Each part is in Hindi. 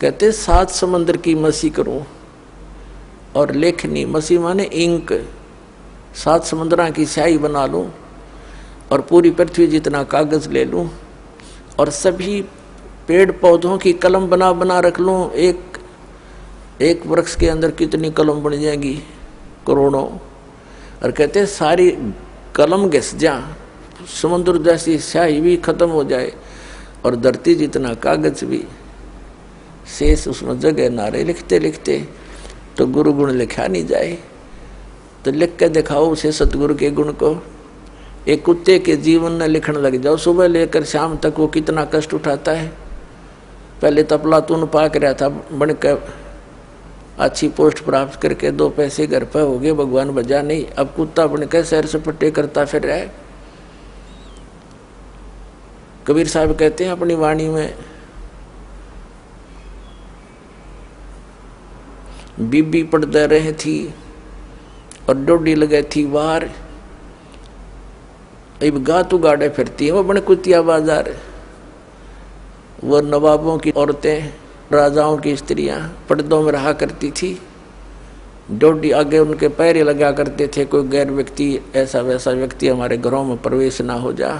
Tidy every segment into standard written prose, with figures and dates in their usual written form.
कहते 7 समंदर की मसी करूं और लेखनी, मसी माने इंक, 7 समुद्रां की स्याही बना लूं और पूरी पृथ्वी जितना कागज ले लूं और सभी पेड़ पौधों की कलम बना बना रख लूं। एक वृक्ष के अंदर कितनी कलम बन जाएगी, करोड़ों। और कहते सारी कलम घिस जा, समुद्र जैसी स्याही भी खत्म हो जाए और धरती जितना कागज भी शेष उसमें जगह ना रहे। लिखते लिखते तो गुरु गुण लिखा नहीं जाए, तो लिख के दिखाओ उसे सतगुरु के गुण को। एक कुत्ते के जीवन में लिखने लग जाओ, सुबह लेकर शाम तक वो कितना कष्ट उठाता है। पहले तपला तून पाक रहा था, बनकर अच्छी पोस्ट प्राप्त करके 2 पैसे घर पर हो गए, भगवान बजा नहीं। अब कुत्ता बनकर सैर सपट्टे करता फिर रहा है। कबीर साहब कहते हैं अपनी वाणी में, बीबी पड़ते रहे थी और डोडी लगे थी बाहर, अब गातू गाड़े फिरती है वो बड़े कुतिया बाजार। वो नवाबों की औरतें, राजाओं की स्त्रियां पर्दों में रहा करती थी, डोडी आगे उनके पैर लगा करते थे, कोई गैर व्यक्ति, ऐसा वैसा व्यक्ति हमारे घरों में प्रवेश ना हो जा।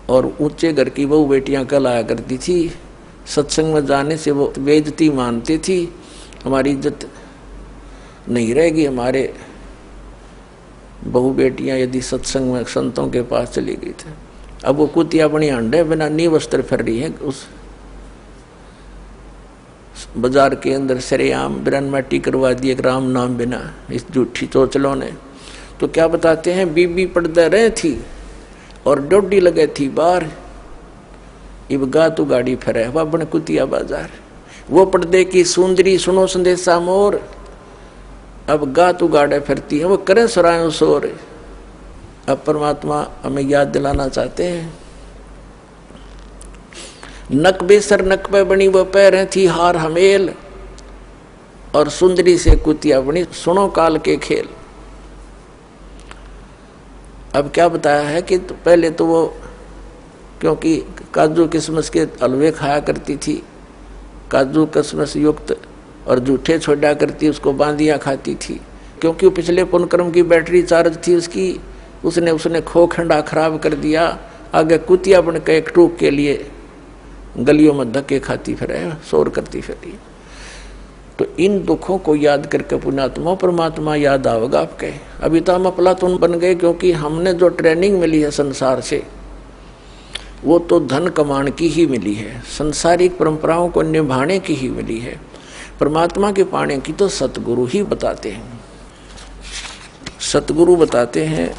और ऊंचे घर की बहू बेटियां कहलाया करती थी। सत्संग में जाने से वो बेइज्जती मानती थी, हमारी इज्जत नहीं रहेगी। हमारे बहू बेटियां यदि सत्संग में संतों के पास चली गई थी। अब वो कुतिया बनी अंडे बिना नी वस्त्र फिर रही है उस बाजार के अंदर, सरेआम बिरन मट्टी करवा दी एक राम नाम बिना, इस झूठी चोचलों ने। तो क्या बताते हैं, बीबी पर्दे रहे थी और डोडी लगे थी बाहर, इब गा तू गाड़ी फिरे वह बन कुतिया बाजार। वो पर्दे की सुंदरी सुनो संदेशा मोर, अब गा तू गाड़े फिरती है, वो करे सरायों शोर। अब परमात्मा हमें याद दिलाना चाहते हैं, नक बेसर नक पे बनी वो पैर थी हार हमेल, और सुंदरी से कुतिया बनी सुनो काल के खेल। अब क्या बताया है कि तो पहले तो वो क्योंकि काजू किशमिश के हलवे खाया करती थी, काजू किशमिश युक्त, और जूठे छोड़ा करती, उसको बांदियाँ खाती थी। क्योंकि वो पिछले पुण्यक्रम की बैटरी चार्ज थी उसकी, उसने खो खंडा खराब कर दिया। आगे कुतिया बन के एक टूक के लिए गलियों में धक्के खाती फिर, शोर करती फिर। तो इन दुखों को याद करके पुण्यात्मा परमात्मा याद आवेगा आपके। अभी तो हम अफलातून बन गए, क्योंकि हमने जो ट्रेनिंग मिली है संसार से वो तो धन कमाने की ही मिली है, संसारिक परंपराओं को निभाने की ही मिली है। परमात्मा के पाने की तो सतगुरु ही बताते हैं। सतगुरु बताते हैं